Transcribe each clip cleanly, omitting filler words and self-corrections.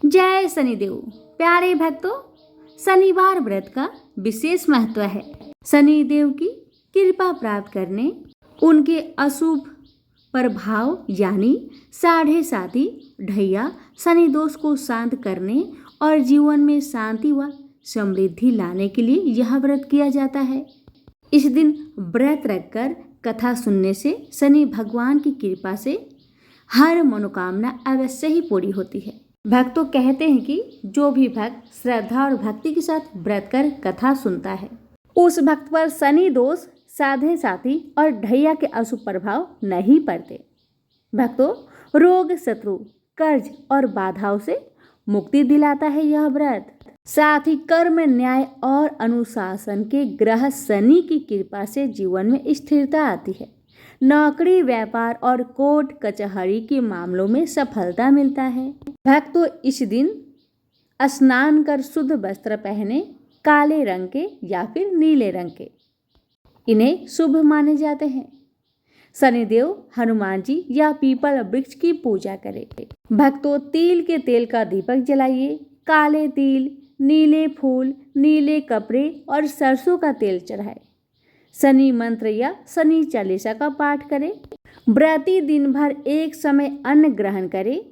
जय शनिदेव। प्यारे भक्तों, शनिवार व्रत का विशेष महत्व है। शनिदेव की कृपा प्राप्त करने, उनके अशुभ प्रभाव यानी साढ़े साती ढैया शनि दोष को शांत करने और जीवन में शांति व समृद्धि लाने के लिए यह व्रत किया जाता है। इस दिन व्रत रखकर कथा सुनने से शनि भगवान की कृपा से हर मनोकामना अवश्य ही पूरी होती है। भक्तों कहते हैं कि जो भी भक्त श्रद्धा और भक्ति के साथ व्रत कर कथा सुनता है, उस भक्त पर शनि दोष, साधे साथी और ढैया के अशुभ प्रभाव नहीं पड़ते। भक्तों, रोग, शत्रु, कर्ज और बाधाओं से मुक्ति दिलाता है यह व्रत। साथ ही कर्म, न्याय और अनुशासन के ग्रह शनि की कृपा से जीवन में स्थिरता आती है। नौकरी, व्यापार और कोर्ट कचहरी के मामलों में सफलता मिलता है। भक्तों, इस दिन स्नान कर शुद्ध वस्त्र पहने, काले रंग के या फिर नीले रंग के, इन्हें शुभ माने जाते हैं। शनिदेव, हनुमान जी या पीपल वृक्ष की पूजा करें। भक्तों, तिल के तेल का दीपक जलाइए। काले तिल, नीले फूल, नीले कपड़े और सरसों का तेल चढ़ाए। शनि मंत्र या शनि चालीसा का पाठ करें। व्रती दिन भर एक समय अन्न ग्रहण करें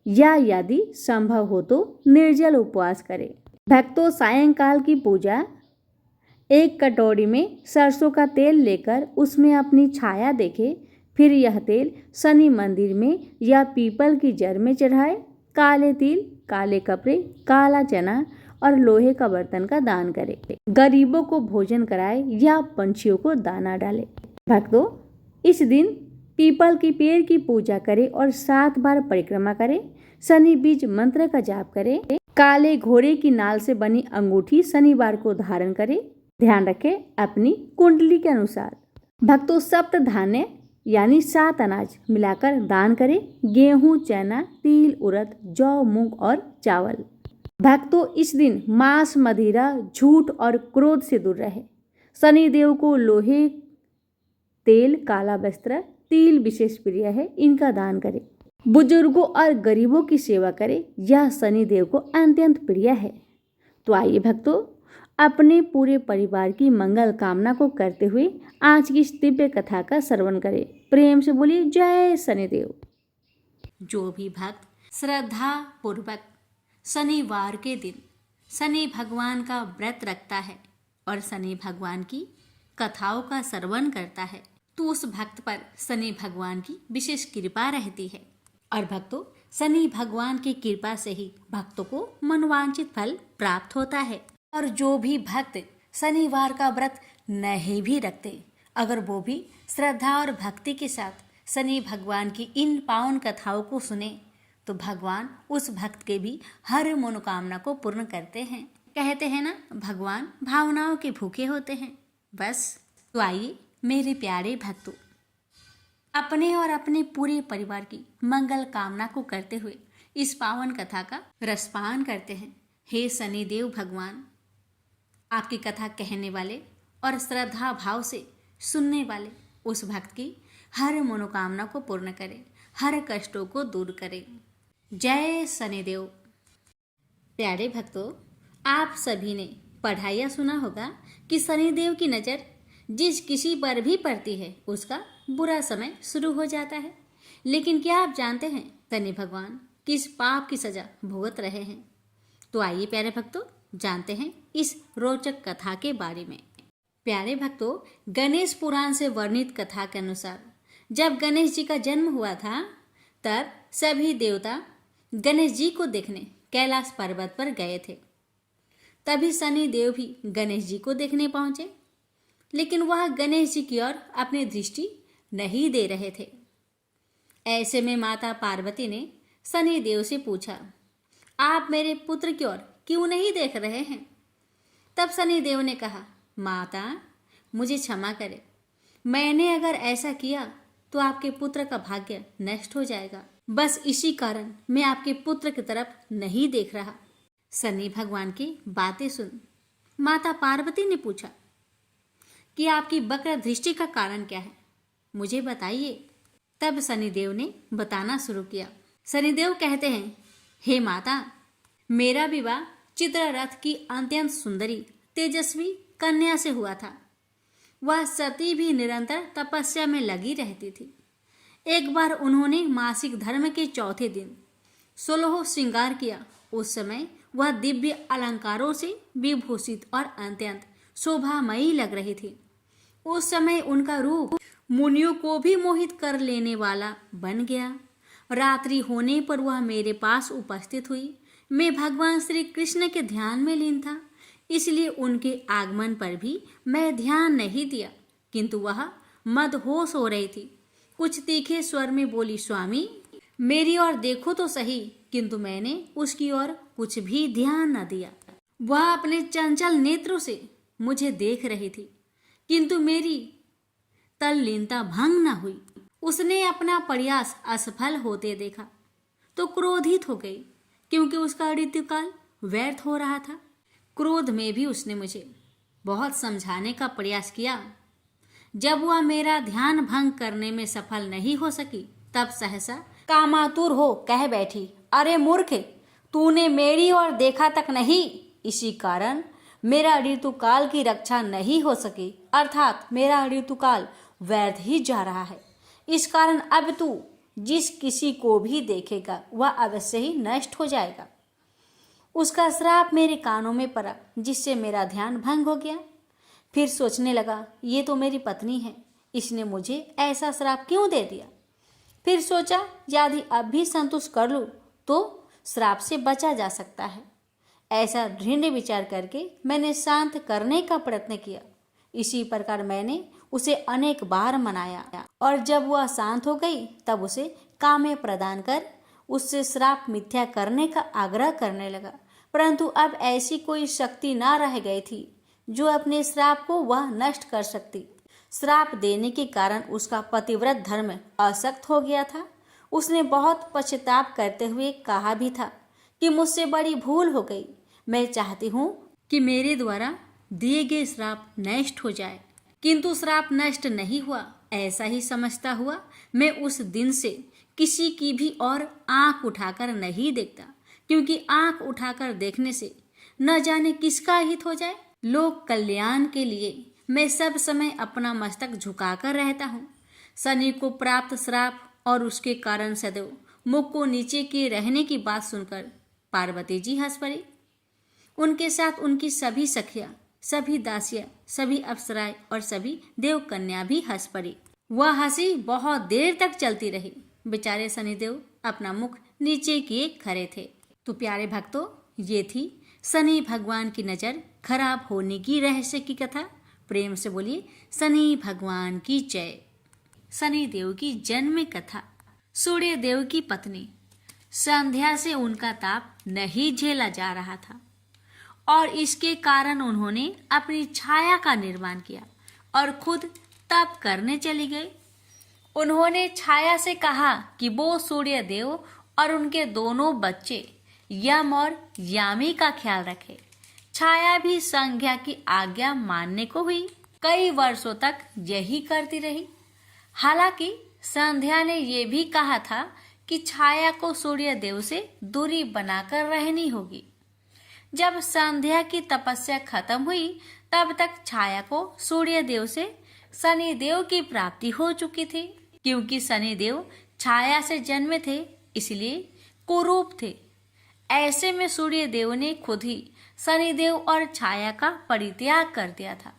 या यदि संभव हो तो निर्जल उपवास करें। भक्तों, सायंकाल की पूजा, एक कटोरी में सरसों का तेल लेकर उसमें अपनी छाया देखें। फिर यह तेल शनि मंदिर में या पीपल की जड़ में चढ़ाए। काले तिल, काले कपड़े, काला चना और लोहे का बर्तन का दान करें। गरीबों को भोजन कराए या पंछियों को दाना डाले। भक्तों, इस दिन पीपल की पेड़ की पूजा करें और 7 बार परिक्रमा करें। शनि बीज मंत्र का जाप करें। काले घोड़े की नाल से बनी अंगूठी शनिवार को धारण करें। ध्यान रखें अपनी कुंडली के अनुसार। भक्तों, सप्त धान्य यानी 7 अनाज मिलाकर दान करें। गेहूं, चना, तिल, उड़द, जौ, मूंग और चावल। भक्तों, इस दिन मांस, मदिरा, झूठ और क्रोध से दूर रहे। शनिदेव को लोहे, तेल, काला वस्त्र, तिल विशेष प्रिय है, इनका दान करें। बुजुर्गों और गरीबों की सेवा करें, यह शनिदेव को अत्यंत प्रिय है। तो आइए भक्तों, अपने पूरे परिवार की मंगल कामना को करते हुए आज की इस दिव्य कथा का श्रवण करें। प्रेम से बोलिए जय शनिदेव। जो भी भक्त श्रद्धा पूर्वक शनिवार के दिन शनि भगवान का व्रत रखता है और शनि भगवान की कथाओं का श्रवण करता है, तो उस भक्त पर शनि भगवान की विशेष कृपा रहती है। और भक्तों, शनि भगवान की कृपा से ही भक्तों को मनवांछित फल प्राप्त होता है। और जो भी भक्त शनिवार का व्रत नहीं भी रखते, अगर वो भी श्रद्धा और भक्ति के साथ शनि भगवान की इन पावन कथाओं को सुने, तो भगवान उस भक्त के भी हर मनोकामना को पूर्ण करते हैं। कहते हैं ना, भगवान भावनाओं के भूखे होते हैं। बस तो आइए मेरे प्यारे भक्तों, अपने और अपने पूरे परिवार की मंगल कामना को करते हुए इस पावन कथा का रसपान करते हैं। हे शनिदेव भगवान, आपकी कथा कहने वाले और श्रद्धा भाव से सुनने वाले उस भक्त की हर मनोकामना को पूर्ण करें, हर कष्टों को दूर करें। जय शनिदेव। प्यारे भक्तों, आप सभी ने पढ़ा या सुना होगा कि शनिदेव की नज़र जिस किसी पर भी पड़ती है उसका बुरा समय शुरू हो जाता है। लेकिन क्या आप जानते हैं शनि भगवान किस पाप की सजा भुगत रहे हैं? तो आइए प्यारे भक्तों, जानते हैं इस रोचक कथा के बारे में। प्यारे भक्तों, गणेश पुराण से वर्णित कथा के अनुसार जब गणेश जी का जन्म हुआ था, तब सभी देवता गणेश जी को देखने कैलाश पर्वत पर गए थे। तभी शनि देव भी गणेश जी को देखने पहुंचे, लेकिन वह गणेश जी की ओर अपनी दृष्टि नहीं दे रहे थे। ऐसे में माता पार्वती ने शनि देव से पूछा, आप मेरे पुत्र की ओर क्यों नहीं देख रहे हैं? तब शनि देव ने कहा, माता मुझे क्षमा करें, मैंने अगर ऐसा किया तो आपके पुत्र का भाग्य नष्ट हो जाएगा। बस इसी कारण मैं आपके पुत्र की तरफ नहीं देख रहा। शनि भगवान की बातें सुन माता पार्वती ने पूछा कि आपकी वक्र दृष्टि का कारण क्या है, मुझे बताइए। तब शनिदेव ने बताना शुरू किया। शनिदेव कहते हैं, हे माता, मेरा विवाह चित्ररथ की अत्यंत सुंदरी तेजस्वी कन्या से हुआ था। वह सती भी निरंतर तपस्या में लगी रहती थी। एक बार उन्होंने मासिक धर्म के चौथे दिन 16 श्रृंगार किया। उस समय वह दिव्य अलंकारों से विभूषित और अत्यंत शोभामयी लग रही थी। उस समय उनका रूप मुनियों को भी मोहित कर लेने वाला बन गया। रात्रि होने पर वह मेरे पास उपस्थित हुई। मैं भगवान श्री कृष्ण के ध्यान में लीन था, इसलिए उनके आगमन पर भी मैं ध्यान नहीं दिया, किंतु वह मदहोश हो रही थी। कुछ तीखे स्वर में बोली, स्वामी मेरी ओर देखो तो सही, किंतु मैंने उसकी ओर कुछ भी ध्यान न दिया। वह अपने चंचल नेत्रों से मुझे देख रही थी, किंतु मेरी तल्लीनता भंग न हुई। उसने अपना प्रयास असफल होते देखा तो क्रोधित हो गई, क्योंकि उसका ऋतुकाल व्यर्थ हो रहा था। क्रोध में भी उसने मुझे बहुत समझाने का प्रयास किया। जब वह मेरा ध्यान भंग करने में सफल नहीं हो सकी, तब सहसा कामातुर हो कह बैठी, अरे मूर्ख, तूने मेरी ओर देखा तक नहीं, इसी कारण मेरा ऋतुकाल की रक्षा नहीं हो सकी, अर्थात मेरा ऋतुकाल व्यर्थ ही जा रहा है। इस कारण अब तू जिस किसी को भी देखेगा वह अवश्य ही नष्ट हो जाएगा। उसका श्राप मेरे कानों में पड़ा, जिससे मेरा ध्यान भंग हो गया। फिर सोचने लगा, ये तो मेरी पत्नी है, इसने मुझे ऐसा श्राप क्यों दे दिया। फिर सोचा, यदि अब भी संतुष्ट कर लूँ तो श्राप से बचा जा सकता है। ऐसा दृढ़ विचार करके मैंने शांत करने का प्रयत्न किया। इसी प्रकार मैंने उसे अनेक बार मनाया, और जब वह शांत हो गई तब उसे काम्य प्रदान कर उससे श्राप मिथ्या करने का आग्रह करने लगा। परंतु अब ऐसी कोई शक्ति न रह गई थी जो अपने श्राप को वह नष्ट कर सकती। श्राप देने के कारण उसका पतिव्रत धर्म असक्त हो गया था। उसने बहुत पश्चाताप करते हुए कहा भी था कि मुझसे बड़ी भूल हो गई, मैं चाहती हूँ कि मेरे द्वारा दिए गए श्राप नष्ट हो जाए। किंतु श्राप नष्ट नहीं हुआ। ऐसा ही समझता हुआ मैं उस दिन से किसी की भी और आंख उठाकर नहीं देखता, क्योंकि आंख उठाकर देखने से न जाने किसका हित हो जाए। लोक कल्याण के लिए मैं सब समय अपना मस्तक झुकाकर रहता हूँ। शनि को प्राप्त श्राप और उसके कारण सदैव मुख को नीचे किए रहने की बात सुनकर पार्वती जी हंस पड़ी। उनके साथ उनकी सभी सखियां, सभी दासियां, सभी अप्सराएं और सभी देवकन्या भी हंस पड़ी। वह हंसी बहुत देर तक चलती रही। बेचारे शनिदेव अपना मुख नीचे किए खड़े थे। तो प्यारे भक्तों, ये थी शनि भगवान की नजर खराब होने की रहस्य की कथा। प्रेम से बोलिए शनि भगवान की जय। शनि देव की जन्म कथा। सूर्य देव की पत्नी संध्या से उनका ताप नहीं झेला जा रहा था, और इसके कारण उन्होंने अपनी छाया का निर्माण किया और खुद तप करने चली गई। उन्होंने छाया से कहा कि वो सूर्य देव और उनके दोनों बच्चे यम और यामी का ख्याल रखे। छाया भी संध्या की आज्ञा मानने को हुई। कई वर्षों तक यही करती रही। हालांकि संध्या ने ये भी कहा था कि छाया को सूर्य देव से दूरी बनाकर रहनी होगी। जब संध्या की तपस्या खत्म हुई, तब तक छाया को सूर्य देव से शनि देव की प्राप्ति हो चुकी थी। क्योंकि शनि देव छाया से जन्मे थे, इसलिए कुरूप थे। ऐसे में सूर्य देव ने खुद ही शनिदेव और छाया का परित्याग कर दिया था।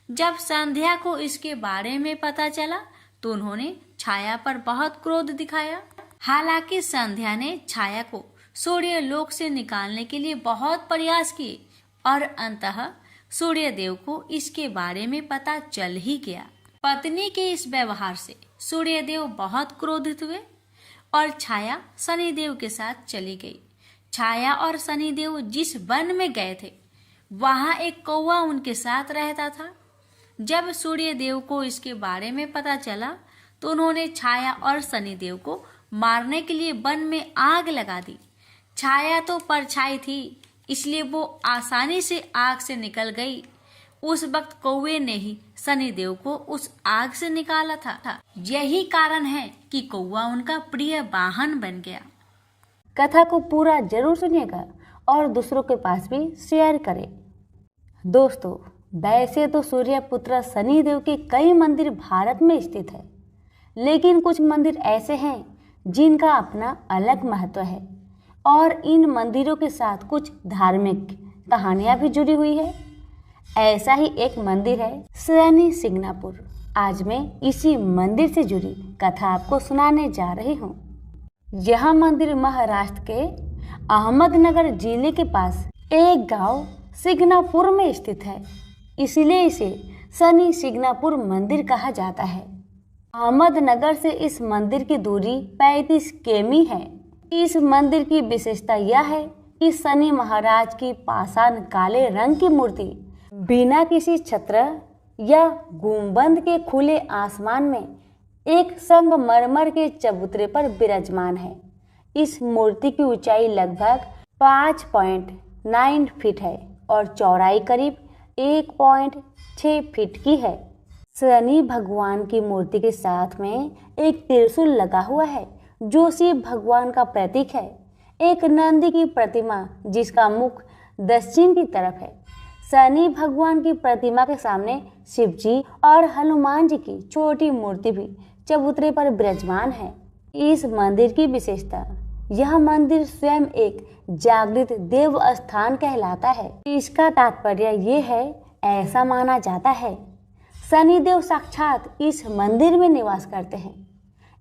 जब संध्या को इसके बारे में पता चला तो उन्होंने छाया पर बहुत क्रोध दिखाया। हालांकि संध्या ने छाया को सूर्य लोक से निकालने के लिए बहुत प्रयास किए, और अंततः सूर्य देव को इसके बारे में पता चल ही गया। पत्नी के इस व्यवहार से सूर्य देव बहुत क्रोधित हुए और छाया शनिदेव के साथ चली गई। छाया और शनिदेव जिस वन में गए थे, वहां एक कौवा उनके साथ रहता था। जब सूर्य देव को इसके बारे में पता चला तो उन्होंने छाया और शनिदेव को मारने के लिए वन में आग लगा दी। छाया तो परछाई थी, इसलिए वो आसानी से आग से निकल गई। उस वक्त कौवे ने ही शनिदेव को उस आग से निकाला था। यही कारण है कि कौवा उनका प्रिय वाहन बन गया। कथा को पूरा जरूर सुनिएगा और दूसरों के पास भी शेयर करें। दोस्तों, वैसे तो सूर्य पुत्र शनिदेव के कई मंदिर भारत में स्थित है, लेकिन कुछ मंदिर ऐसे हैं जिनका अपना अलग महत्व है और इन मंदिरों के साथ कुछ धार्मिक कहानियां भी जुड़ी हुई है। ऐसा ही एक मंदिर है शनि सिंगनापुर। आज मैं इसी मंदिर से जुड़ी कथा आपको सुनाने जा रही हूँ। यह मंदिर महाराष्ट्र के अहमदनगर जिले के पास एक गांव सिंगनापुर में स्थित है, इसलिए इसे शनि सिंगनापुर मंदिर कहा जाता है। अहमदनगर से इस मंदिर की दूरी 35 किमी है। इस मंदिर की विशेषता यह है कि शनि महाराज की पाषाण काले रंग की मूर्ति बिना किसी छत्र या गुंबद के खुले आसमान में एक संगमरमर के चबूतरे पर विराजमान है। इस मूर्ति की ऊंचाई लगभग 5.9 फीट है और चौड़ाई करीब 1.6 फीट की है। शनि भगवान की मूर्ति के साथ में एक त्रिशूल लगा हुआ है जो शिव भगवान का प्रतीक है। एक नंदी की प्रतिमा जिसका मुख दक्षिण की तरफ है। शनि भगवान की प्रतिमा के सामने शिव जी और हनुमान जी की छोटी मूर्ति भी चबूतरे पर विराजमान है। इस मंदिर की विशेषता, यह मंदिर स्वयं एक जागृत देव स्थान कहलाता है। इसका तात्पर्य ये है, ऐसा माना जाता है शनिदेव साक्षात इस मंदिर में निवास करते हैं।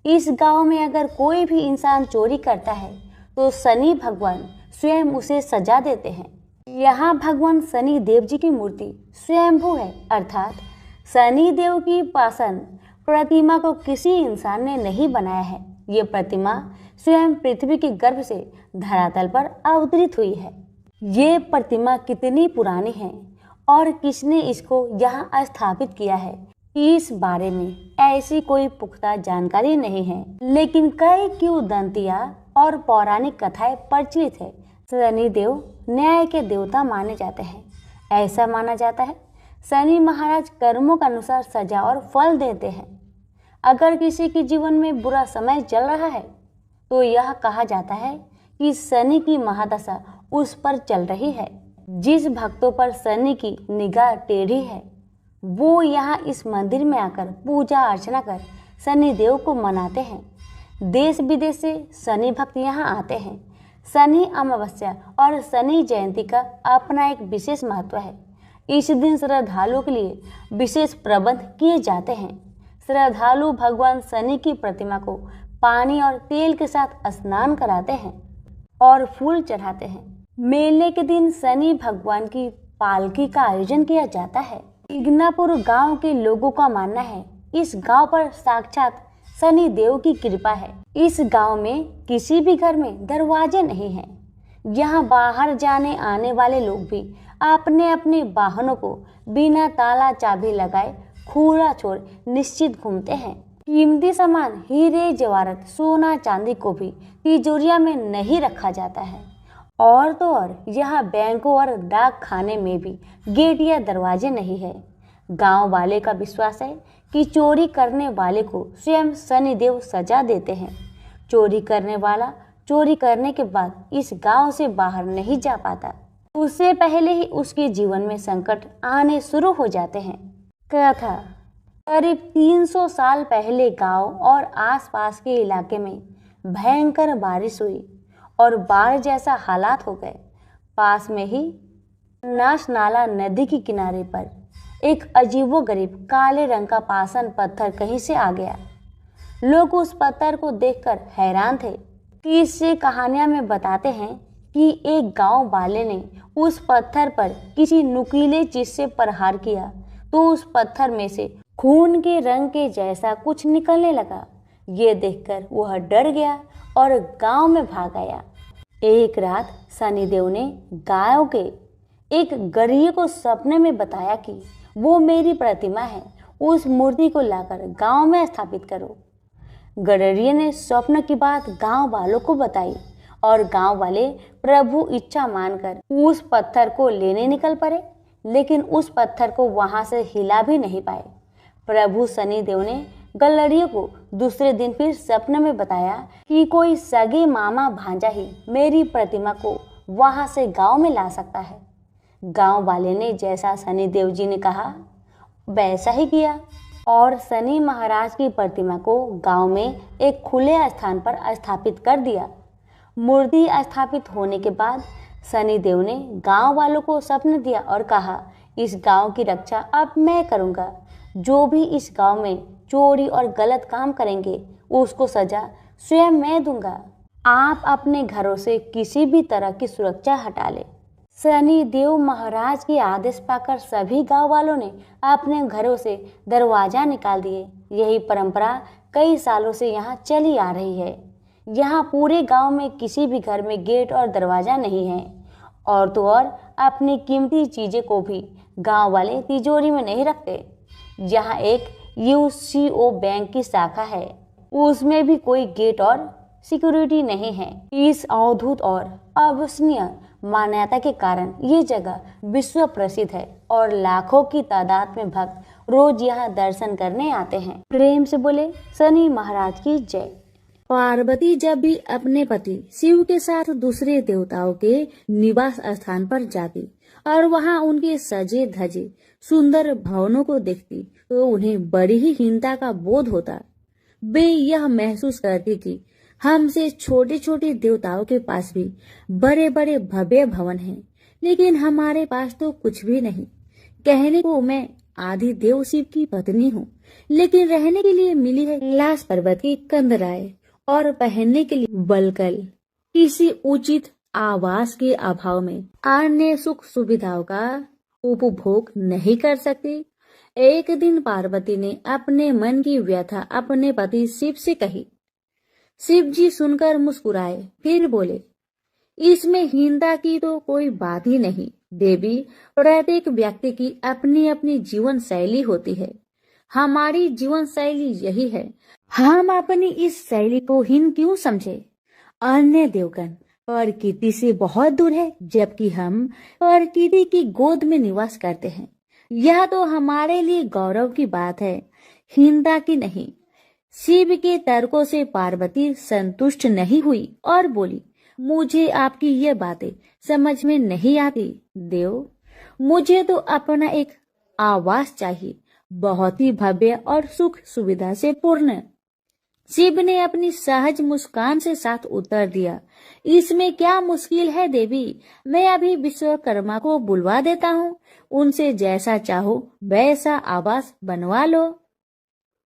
इस गांव में अगर कोई भी इंसान चोरी करता है तो शनि भगवान स्वयं उसे सजा देते हैं। यहाँ भगवान शनि देव जी की मूर्ति स्वयंभू है, अर्थात शनि देव की पाषाण प्रतिमा को किसी इंसान ने नहीं बनाया है। ये प्रतिमा स्वयं पृथ्वी के गर्भ से धरातल पर अवतरित हुई है। ये प्रतिमा कितनी पुरानी है और किसने इसको यहाँ स्थापित किया है, इस बारे में ऐसी कोई पुख्ता जानकारी नहीं है, लेकिन कई किंवदंतियां और पौराणिक कथाएं प्रचलित है। शनिदेव न्याय के देवता माने जाते हैं। ऐसा माना जाता है शनि महाराज कर्मों के अनुसार सजा और फल देते हैं। अगर किसी के जीवन में बुरा समय चल रहा है तो यह कहा जाता है कि शनि की महादशा उस पर चल रही है। जिस भक्तों पर शनि की निगाह टेढ़ी है वो यहाँ इस मंदिर में आकर पूजा अर्चना कर शनि देव को मनाते हैं। देश विदेश से शनि भक्त यहाँ आते हैं। शनि अमावस्या और शनि जयंती का अपना एक विशेष महत्व है। इस दिन श्रद्धालुओं के लिए विशेष प्रबंध किए जाते हैं। श्रद्धालु भगवान शनि की प्रतिमा को पानी और तेल के साथ स्नान कराते हैं और फूल चढ़ाते हैं। मेले के दिन शनि भगवान की पालकी का आयोजन किया जाता है। सिंगनापुर गांव के लोगों का मानना है इस गांव पर साक्षात शनि देव की कृपा है। इस गांव में किसी भी घर में दरवाजे नहीं हैं। यहाँ बाहर जाने आने वाले लोग भी अपने अपने वाहनों को बिना ताला चाबी लगाए खुला छोड़ निश्चित घूमते हैं। कीमती सामान हीरे जवाहरात सोना चांदी को भी तिजोरिया में नहीं रखा जाता है। और तो और यहाँ बैंकों और डाक खाने में भी गेट या दरवाजे नहीं है। गांव वाले का विश्वास है कि चोरी करने वाले को स्वयं शनिदेव सजा देते हैं। चोरी करने वाला चोरी करने के बाद इस गांव से बाहर नहीं जा पाता। उससे पहले ही उसके जीवन में संकट आने शुरू हो जाते हैं। कथा, करीब 300 साल पहले गांव और आसपास के इलाके में भयंकर बारिश हुई और बाढ़ जैसा हालात हो गए। पास में ही नाश नाला नदी के किनारे पर एक अजीबोगरीब काले रंग का पाषाण पत्थर कहीं से आ गया। लोग उस पत्थर को देखकर हैरान थे। किस्से कहानियां में बताते हैं कि एक गांव वाले ने उस पत्थर पर किसी नुकीले चीज से प्रहार किया तो उस पत्थर में से खून के रंग के जैसा कुछ निकलने लगा। ये देखकर वह डर गया और गांव में भाग आया। एक रात शनिदेव ने गांव के एक गरीब को सपने में बताया कि वो मेरी प्रतिमा है, उस मूर्ति को लाकर गांव में स्थापित करो। गडरिये ने स्वप्न की बात गांव वालों को बताई और गांव वाले प्रभु इच्छा मानकर उस पत्थर को लेने निकल पड़े, लेकिन उस पत्थर को वहां से हिला भी नहीं पाए। प्रभु शनिदेव ने गल्लरियों को दूसरे दिन फिर सपने में बताया कि कोई सगे मामा भांजा ही मेरी प्रतिमा को वहां से गांव में ला सकता है। गांव वाले ने जैसा शनि देव जी ने कहा वैसा ही किया और शनि महाराज की प्रतिमा को गांव में एक खुले स्थान पर स्थापित कर दिया। मूर्ति स्थापित होने के बाद शनि देव ने गांव वालों को स्वप्न दिया और कहा, इस गांव की रक्षा अब मैं करूंगा। जो भी इस गांव में चोरी और गलत काम करेंगे उसको सजा स्वयं मैं दूंगा। आप अपने घरों से किसी भी तरह की सुरक्षा हटा ले। शनि देव महाराज के आदेश पाकर सभी गांव वालों ने अपने घरों से दरवाजा निकाल दिए। यही परंपरा कई सालों से यहाँ चली आ रही है। यहाँ पूरे गांव में किसी भी घर में गेट और दरवाजा नहीं है। और तो और अपनी कीमती चीजें को भी गांव वाले तिजोरी में नहीं रखते। यहाँ एक यूसीओ बैंक की शाखा है, उसमें भी कोई गेट और सिक्योरिटी नहीं है। इस अद्भुत और अविश्वसनीय मान्यता के कारण ये जगह विश्व प्रसिद्ध है और लाखों की तादाद में भक्त रोज यहाँ दर्शन करने आते हैं। प्रेम से बोले शनि महाराज की जय। पार्वती जब भी अपने पति शिव के साथ दूसरे देवताओं के निवास स्थान पर जाती और वहां उनके सजे धजे सुंदर भवनों को देखती तो उन्हें बड़ी ही हीनता का बोध होता। वे यह महसूस करती कि हमसे छोटे छोटे देवताओं के पास भी बड़े बड़े भव्य भवन हैं, लेकिन हमारे पास तो कुछ भी नहीं। कहने को मैं आदि देव शिव की पत्नी हूँ, लेकिन रहने के लिए मिली है कैलाश पर्वत की कंदराएं और पहनने के लिए बलकल। किसी उचित आवास के अभाव में अन्य सुख सुविधाओं का उपभोग नहीं कर सकती। एक दिन पार्वती ने अपने मन की व्यथा अपने पति शिव से कही। शिव जी सुनकर मुस्कुराए, फिर बोले, इसमें हीनता की तो कोई बात ही नहीं देवी। प्रत्येक व्यक्ति की अपनी अपनी जीवन शैली होती है। हमारी जीवन शैली यही है, हम अपनी इस शैली को हीन क्यों समझे। अन्य देवगण प्रकृति से बहुत दूर है, जबकि हम प्रकृति की गोद में निवास करते हैं। यह तो हमारे लिए गौरव की बात है, हीनता की नहीं। शिव के तर्कों से पार्वती संतुष्ट नहीं हुई और बोली, मुझे आपकी ये बातें समझ में नहीं आती देव। मुझे तो अपना एक आवास चाहिए, बहुत ही भव्य और सुख सुविधा से पूर्ण। शिव ने अपनी सहज मुस्कान से साथ उत्तर दिया, इसमें क्या मुश्किल है देवी। मैं अभी विश्वकर्मा को बुलवा देता हूँ, उनसे जैसा चाहो वैसा आवास बनवा लो।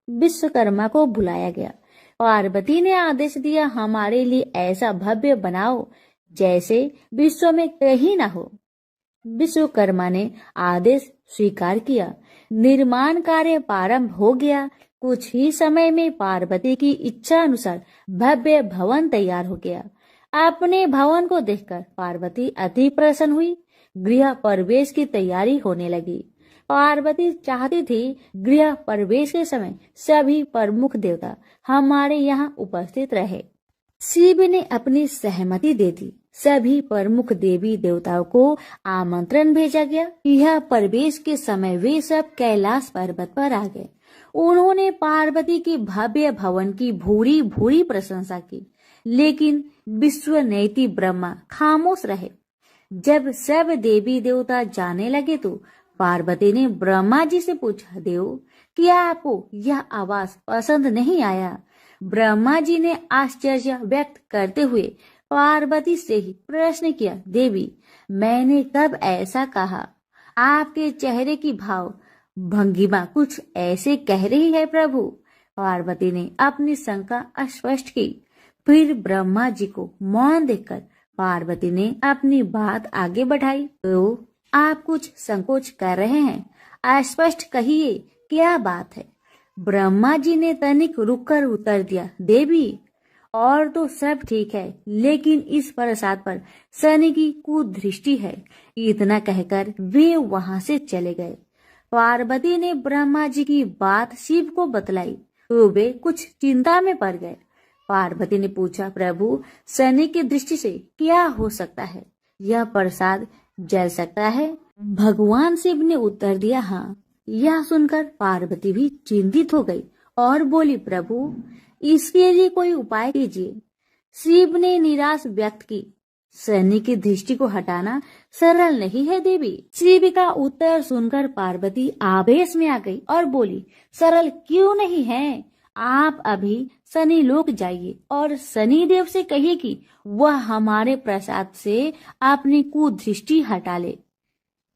विश्वकर्मा को बुलाया गया। पार्वती ने आदेश दिया, हमारे लिए ऐसा भव्य बनाओ जैसे विश्व में कहीं ना हो। विश्वकर्मा ने आदेश स्वीकार किया। निर्माण कार्य प्रारंभ हो गया। कुछ ही समय में पार्वती की इच्छा अनुसार भव्य भवन तैयार हो गया। अपने भवन को देखकर पार्वती अति प्रसन्न हुई। गृह प्रवेश की तैयारी होने लगी। पार्वती चाहती थी गृह प्रवेश के समय सभी प्रमुख देवता हमारे यहाँ उपस्थित रहे। शिव ने अपनी सहमति दे दी। सभी प्रमुख देवी देवताओं को आमंत्रण भेजा गया। यह प्रवेश के समय वे सब कैलाश पर्वत पर आ गए। उन्होंने पार्वती के भव्य भवन की भूरी भूरी प्रशंसा की, लेकिन विश्वनेत्री ब्रह्मा खामोश रहे। जब सब देवी देवता जाने लगे तो पार्वती ने ब्रह्मा जी से पूछा, देव क्या आपको यह आवास पसंद नहीं आया। ब्रह्मा जी ने आश्चर्य व्यक्त करते हुए पार्वती से ही प्रश्न किया, देवी मैंने कब ऐसा कहा। आपके चेहरे की भाव भंगिमा कुछ ऐसे कह रही है प्रभु। पार्वती ने अपनी शंका स्पष्ट की। फिर ब्रह्मा जी को मौन देखकर पार्वती ने अपनी बात आगे बढ़ाई। तो आप कुछ संकोच कर रहे हैं, स्पष्ट कहिए क्या बात है। ब्रह्मा जी ने तनिक रुककर उत्तर दिया, देवी और तो सब ठीक है, लेकिन इस प्रसाद पर शनि की कुदृष्टि है। इतना कहकर वे वहां से चले गए। पार्वती ने ब्रह्मा जी की बात शिव को बतलाई तो वे कुछ चिंता में पड़ गए। पार्वती ने पूछा, प्रभु शनि की दृष्टि से क्या हो सकता है, यह प्रसाद जल सकता है। भगवान शिव ने उत्तर दिया, हाँ। यह सुनकर पार्वती भी चिंतित हो गई और बोली, प्रभु इसके लिए कोई उपाय कीजिए। शिव ने निराश व्यक्त की, शनि की दृष्टि को हटाना सरल नहीं है देवी। शिव का उत्तर सुनकर पार्वती आवेश में आ गई और बोली, सरल क्यों नहीं है? आप अभी शनि लोक जाइए और शनि देव से कहिए कि वह हमारे प्रसाद से अपनी कुदृष्टि हटा ले।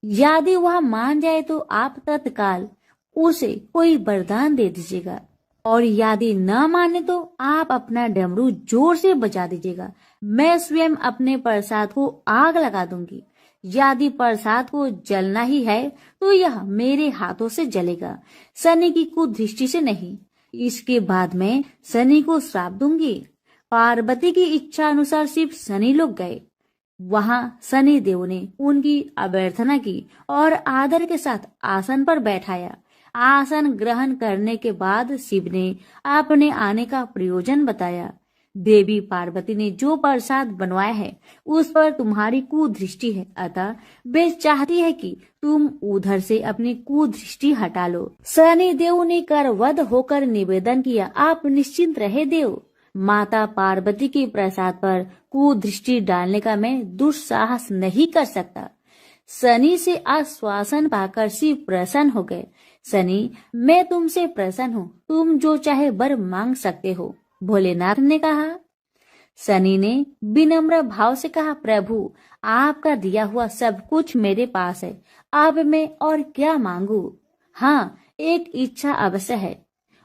यदि वह मान जाए तो आप तत्काल उसे कोई वरदान दे दीजिएगा, और यदि न माने तो आप अपना डमरू जोर से बजा दीजिएगा। मैं स्वयं अपने प्रसाद को आग लगा दूंगी। यदि प्रसाद को जलना ही है तो यह मेरे हाथों से जलेगा, शनि की कुदृष्टि से नहीं। इसके बाद मैं शनि को श्राप दूंगी। पार्वती की इच्छा अनुसार शिव शनि लोक गए। वहां शनि देव ने उनकी अभ्यर्थना की और आदर के साथ आसन पर बैठाया। आसन ग्रहण करने के बाद शिव ने अपने आने का प्रयोजन बताया। देवी पार्वती ने जो प्रसाद बनवाया है उस पर तुम्हारी कुदृष्टि है, अतः वे चाहती है कि तुम उधर से अपनी कुदृष्टि हटा लो। शनि देव ने करवध होकर निवेदन किया, आप निश्चिंत रहे देव। माता पार्वती के प्रसाद पर कुदृष्टि डालने का मैं दुस्साहस नहीं कर सकता। शनि से आश्वासन पाकर शिव प्रसन्न हो गए। शनि, मैं तुमसे प्रसन्न हूँ, तुम जो चाहे वर मांग सकते हो, भोलेनाथ ने कहा। शनि ने विनम्र भाव से कहा, प्रभु आपका दिया हुआ सब कुछ मेरे पास है, अब मैं और क्या मांगू? हाँ, एक इच्छा अवश्य है,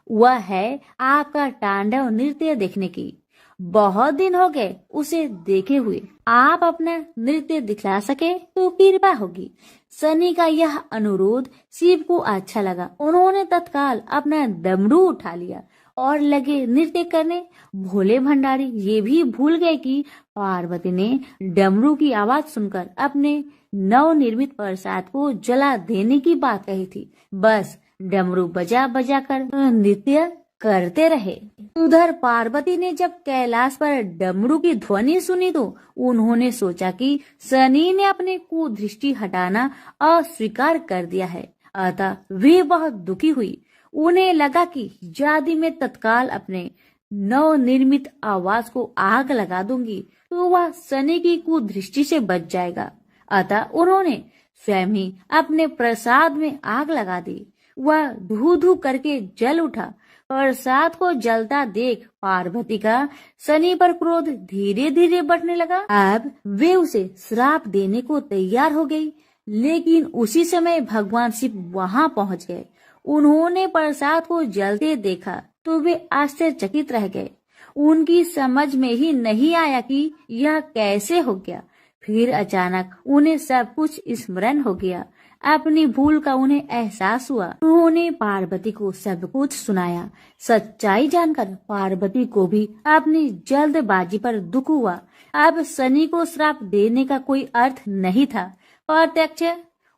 वह है आपका तांडव नृत्य देखने की। बहुत दिन हो गए उसे देखे हुए, आप अपना नृत्य दिखला सके तो कृपा होगी। शनि का यह अनुरोध शिव को अच्छा लगा। उन्होंने तत्काल अपना डमरू उठा लिया और लगे नृत्य करने। भोले भंडारी ये भी भूल गए कि पार्वती ने डमरू की आवाज सुनकर अपने नवनिर्मित प्रसाद को जला देने की बात कही थी। बस डमरू बजा बजा कर नृत्य करते रहे। उधर पार्वती ने जब कैलाश पर डमरू की ध्वनि सुनी तो उन्होंने सोचा कि शनि ने अपने कुदृष्टि हटाना अस्वीकार कर दिया है, अतः वे बहुत दुखी हुई। उन्हें लगा कि यदि मैं तत्काल अपने नवनिर्मित आवास को आग लगा दूंगी तो वह शनि की कुदृष्टि से बच जाएगा। अतः उन्होंने स्वयं ही अपने प्रसाद में आग लगा दी। वह धू धू करके जल उठा। प्रसाद को जलता देख पार्वती का शनि पर क्रोध धीरे धीरे बढ़ने लगा। अब वे उसे श्राप देने को तैयार हो गई, लेकिन उसी समय भगवान शिव वहां पहुंच गए। उन्होंने प्रसाद को जलते देखा तो वे आश्चर्यचकित रह गए। उनकी समझ में ही नहीं आया कि यह कैसे हो गया। फिर अचानक उन्हें सब कुछ स्मरण हो गया। अपनी भूल का उन्हें एहसास हुआ। उन्होंने पार्वती को सब कुछ सुनाया। सच्चाई जानकर पार्वती को भी अपनी जल्दबाजी पर दुख हुआ। अब शनि को श्राप देने का कोई अर्थ नहीं था। प्रत्यक्ष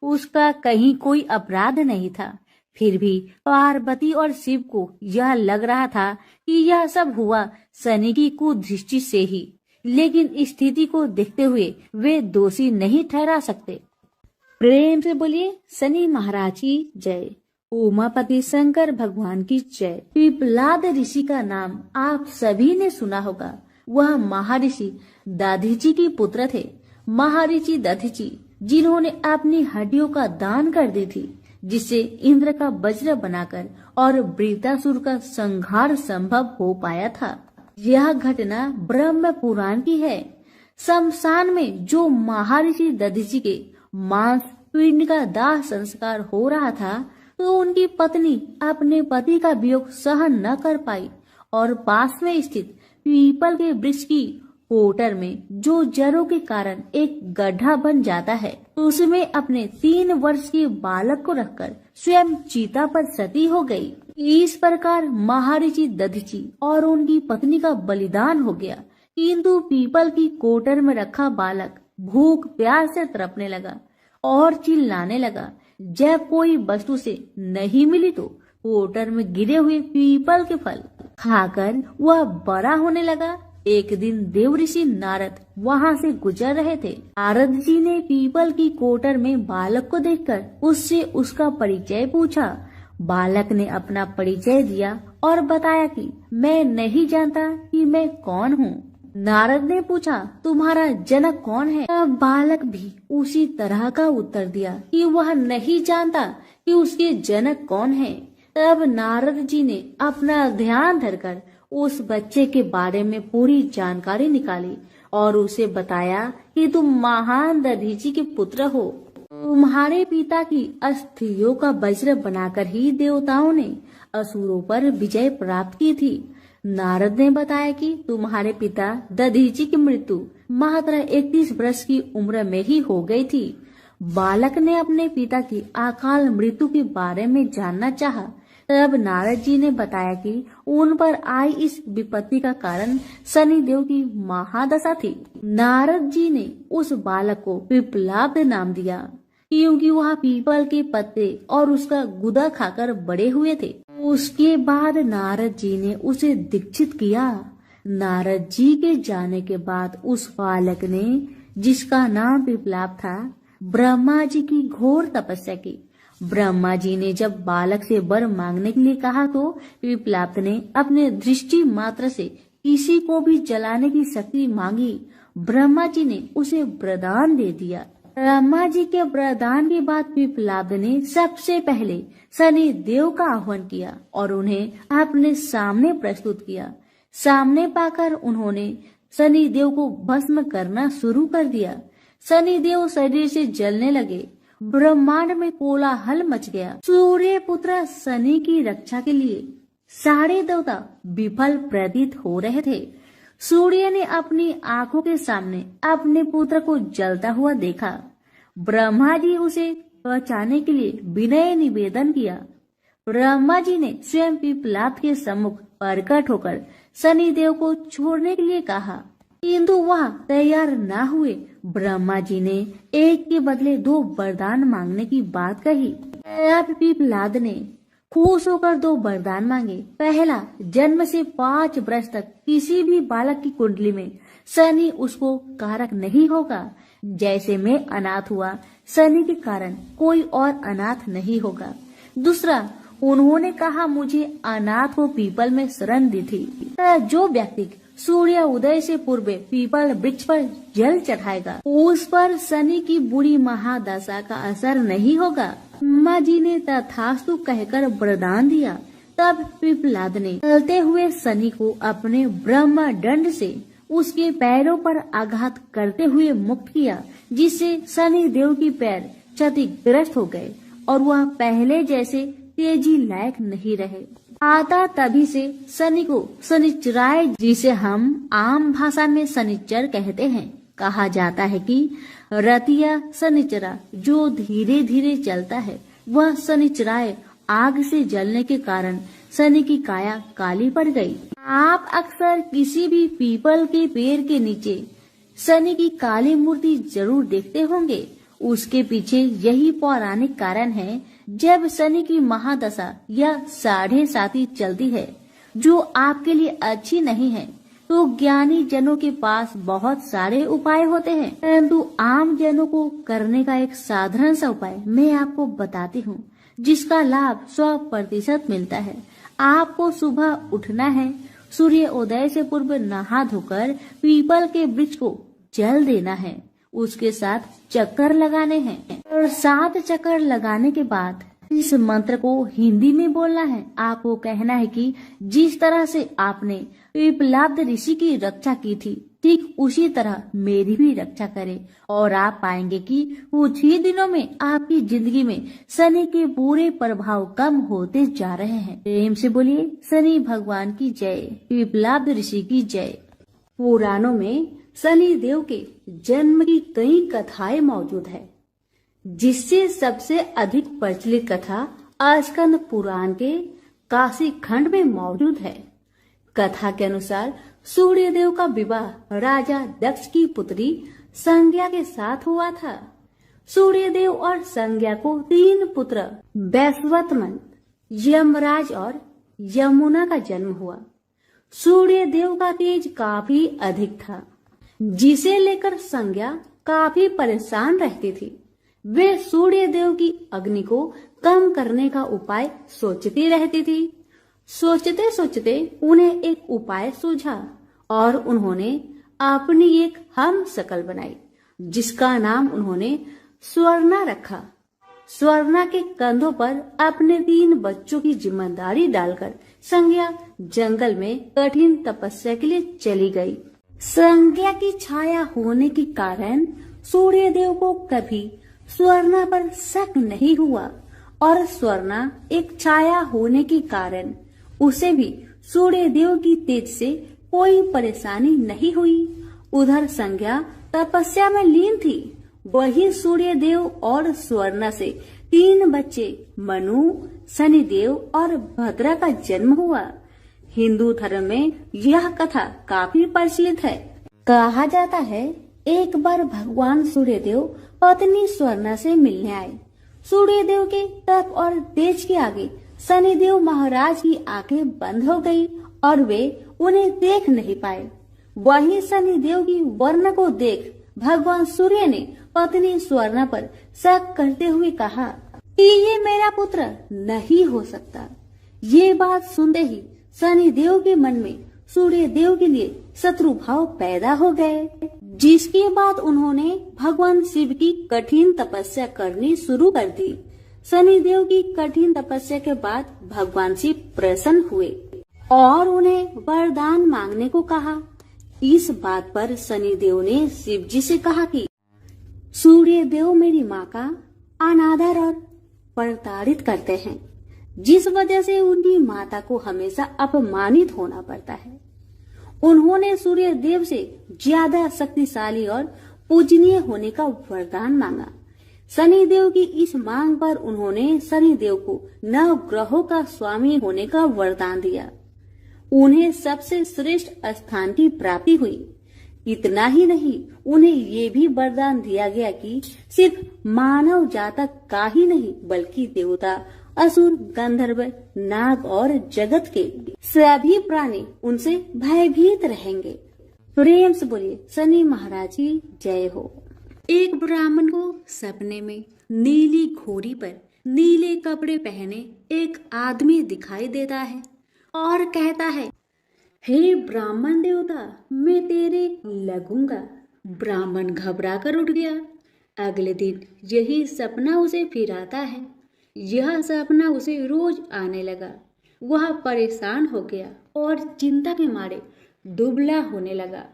उसका कहीं कोई अपराध नहीं था। फिर भी पार्वती और शिव को यह लग रहा था कि यह सब हुआ शनि की कुदृष्टि से ही, लेकिन स्थिति को देखते हुए वे दोषी नहीं ठहरा सकते। प्रेम से बोलिए शनि महाराज की जय। उमापति शंकर भगवान की जय। पिपलाद ऋषि का नाम आप सभी ने सुना होगा। वह महर्षि दधीचि के पुत्र थे। महर्षि दधीचि जिन्होंने अपनी हड्डियों का दान कर दी थी, जिससे इंद्र का वज्र बनाकर और वृत्तासुर का संहार संभव हो पाया था। यह घटना ब्रह्म पुराण की है। शमशान में जो महर्षि दधीचि के मांस पिंड का दाह संस्कार हो रहा था तो उनकी पत्नी अपने पति का वियोग सहन न कर पाई और पास में स्थित पीपल के वृक्ष की कोटर में जो जड़ों के कारण एक गड्ढा बन जाता है, उसमें अपने 3 वर्ष के बालक को रखकर स्वयं चीता पर सती हो गई। इस प्रकार महर्षि दधीचि और उनकी पत्नी का बलिदान हो गया। किंतु पीपल की कोटर में रखा बालक भूख प्यास से तड़पने लगा और चिल्लाने लगा। जब कोई वस्तु से नहीं मिली तो कोटर में गिरे हुए पीपल के फल खाकर वह बड़ा होने लगा। एक दिन देव ऋषि नारद वहां से गुजर रहे थे। नारद जी ने पीपल की कोटर में बालक को देखकर उससे उसका परिचय पूछा। बालक ने अपना परिचय दिया और बताया कि मैं नहीं जानता कि मैं कौन हूँ। नारद ने पूछा, तुम्हारा जनक कौन है? तब बालक भी उसी तरह का उत्तर दिया कि वह नहीं जानता कि उसके जनक कौन है। तब नारद जी ने अपना ध्यान धरकर उस बच्चे के बारे में पूरी जानकारी निकाली और उसे बताया कि तुम महान दधीचि के पुत्र हो। तुम्हारे पिता की अस्थियों का वज्र बनाकर ही देवताओं ने असुरों पर विजय प्राप्त की थी। नारद ने बताया कि तुम्हारे पिता दधीचि की मृत्यु मात्र 31 वर्ष की उम्र में ही हो गई थी। बालक ने अपने पिता की अकाल मृत्यु के बारे में जानना चाहा। तब नारद जी ने बताया कि उन पर आई इस विपत्ति का कारण शनिदेव की महादशा थी। नारद जी ने उस बालक को पिप्लाद नाम दिया क्योंकि वह पीपल के पत्ते और उसका गुदा खाकर बड़े हुए थे। उसके बाद नारद जी ने उसे दीक्षित किया। नारद जी के जाने के बाद उस बालक ने, जिसका नाम पिप्लाद था, ब्रह्मा जी की घोर तपस्या की। ब्रह्मा जी ने जब बालक से वर मांगने के लिए कहा तो पिप्लाद ने अपने दृष्टि मात्र से किसी को भी जलाने की शक्ति मांगी। ब्रह्मा जी ने उसे वरदान दे दिया। ब्रह्मा जी के वरदान के बाद पिप्लाद ने सबसे पहले शनि देव का आह्वान किया और उन्हें अपने सामने प्रस्तुत किया। सामने पाकर उन्होंने शनि देव को भस्म करना शुरू कर दिया। शनि देव शरीर से जलने लगे। ब्रह्मांड में कोलाहल मच गया। सूर्य पुत्र शनि की रक्षा के लिए सारे देवता विफल प्रतीत हो रहे थे। सूर्य ने अपनी आंखों के सामने अपने पुत्र को जलता हुआ देखा। ब्रह्मा जी उसे बचाने के लिए विनय निवेदन किया। ब्रह्मा जी ने स्वयं पिप्लाद के सम्मुख प्रकट होकर शनि देव को छोड़ने के लिए कहा, किंतु वह तैयार न हुए। ब्रह्मा जी ने एक के बदले 2 वरदान मांगने की बात कही। अब पिप्लाद ने खुश होकर 2 वरदान मांगे। पहला, जन्म से 5 वर्ष तक किसी भी बालक की कुंडली में शनि उसको कारक नहीं होगा। जैसे मैं अनाथ हुआ, शनि के कारण कोई और अनाथ नहीं होगा। दूसरा, उन्होंने कहा मुझे अनाथ को पीपल में शरण दी थी। जो व्यक्ति सूर्य उदय से पूर्व पीपल वृक्ष पर जल चढ़ाएगा उस पर शनि की बुरी महादशा का असर नहीं होगा। ब्रह्मा जी ने तथास्तु कहकर वरदान दिया। तब पिप्लाद ने चलते हुए शनि को अपने ब्रह्म दंड से उसके पैरों पर आघात करते हुए मुक्त किया, जिससे शनि देव की पैर क्षतिग्रस्त हो गए और वह पहले जैसे तेजी लायक नहीं रहे। आता तभी से शनि को शनिचराय, जिसे हम आम भाषा में शनिचर कहते हैं, कहा जाता है कि रतिया शनिचरा जो धीरे धीरे चलता है, वह शनिचराय आग से जलने के कारण शनि की काया काली पड़ गई। आप अक्सर किसी भी पीपल के पेड़ के नीचे शनि की काली मूर्ति जरूर देखते होंगे। उसके पीछे यही पौराणिक कारण है। जब शनि की महादशा या 7.5 चलती है जो आपके लिए अच्छी नहीं है, तो ज्ञानी जनों के पास बहुत सारे उपाय होते हैं, परंतु आम जनों को करने का एक साधारण सा उपाय मैं आपको बताती हूँ, जिसका लाभ 100% मिलता है। आपको सुबह उठना है, सूर्य उदय से पूर्व नहा धोकर पीपल के वृक्ष को जल देना है, उसके साथ चक्कर लगाने हैं और 7 चक्कर लगाने के बाद इस मंत्र को हिंदी में बोलना है। आपको कहना है कि जिस तरह से आपने पिप्लाद ऋषि की रक्षा की थी, ठीक उसी तरह मेरी भी रक्षा करें, और आप पाएंगे कि कुछ ही दिनों में आपकी जिंदगी में शनि के बुरे प्रभाव कम होते जा रहे हैं। प्रेम से बोलिए शनि भगवान की जय, पिप्लाद ऋषि की जय। पुराणों में शनि देव के जन्म की कई कथाएं मौजूद है, जिससे सबसे अधिक प्रचलित कथा स्कंद पुराण के काशी खंड में मौजूद है। कथा के अनुसार सूर्यदेव का विवाह राजा दक्ष की पुत्री संज्ञा के साथ हुआ था। सूर्यदेव और संज्ञा को 3 पुत्र वैश्वतमन, यमराज और यमुना का जन्म हुआ। सूर्यदेव का तेज काफी अधिक था, जिसे लेकर संज्ञा काफी परेशान रहती थी। वे सूर्य देव की अग्नि को कम करने का उपाय सोचती रहती थी। सोचते सोचते उन्हें एक उपाय सूझा और उन्होंने अपनी एक हम शकल बनाई, जिसका नाम उन्होंने स्वर्णा रखा। स्वर्णा के कंधों पर अपने 3 बच्चों की जिम्मेदारी डालकर संज्ञा जंगल में कठिन तपस्या के लिए चली गई। संज्ञा की छाया होने के कारण सूर्यदेव को कभी स्वर्णा पर शक नहीं हुआ और स्वर्णा एक छाया होने के कारण उसे भी सूर्यदेव की तेज से कोई परेशानी नहीं हुई। उधर संज्ञा तपस्या में लीन थी, वही सूर्यदेव और स्वर्णा से 3 बच्चे मनु, शनिदेव और भद्रा का जन्म हुआ। हिंदू धर्म में यह कथा काफी प्रचलित है। कहा जाता है एक बार भगवान सूर्यदेव पत्नी स्वर्णा से मिलने आए। सूर्यदेव के तप और तेज के आगे शनिदेव महाराज की आंखें बंद हो गई और वे उन्हें देख नहीं पाए। वहीं शनिदेव की वर्ण को देख भगवान सूर्य ने पत्नी स्वर्णा पर शक करते हुए कहा कि ये मेरा पुत्र नहीं हो सकता। ये बात सुनते ही शनिदेव के मन में सूर्य देव के लिए शत्रु भाव पैदा हो गए, जिसके बाद उन्होंने भगवान शिव की कठिन तपस्या करनी शुरू कर दी। शनिदेव की कठिन तपस्या के बाद भगवान शिव प्रसन्न हुए और उन्हें वरदान मांगने को कहा। इस बात पर शनिदेव ने शिव जी से कहा कि सूर्य देव मेरी माँ का अनादर और प्रताड़ित करते हैं, जिस वजह से उनकी माता को हमेशा अपमानित होना पड़ता है। उन्होंने सूर्य देव से ज्यादा शक्तिशाली और पूजनीय होने का वरदान मांगा। शनिदेव की इस मांग पर उन्होंने शनिदेव को 9 ग्रहों का स्वामी होने का वरदान दिया। उन्हें सबसे श्रेष्ठ स्थान की प्राप्ति हुई। इतना ही नहीं, उन्हें ये भी वरदान दिया गया कि सिर्फ मानव जातक का ही नहीं बल्कि देवता, असुर, गंधर्व, नाग और जगत के सभी प्राणी उनसे भयभीत रहेंगे। प्रेम से बोलिए शनि महाराज की जय हो। एक ब्राह्मण को सपने में नीली घोड़ी पर नीले कपड़े पहने एक आदमी दिखाई देता है और कहता है, हे ब्राह्मण देवता, मैं तेरे लगूंगा। ब्राह्मण घबरा कर उठ गया। अगले दिन यही सपना उसे फिर आता है। यह सपना उसे रोज आने लगा। वह परेशान हो गया और चिंता के मारे दुबला होने लगा।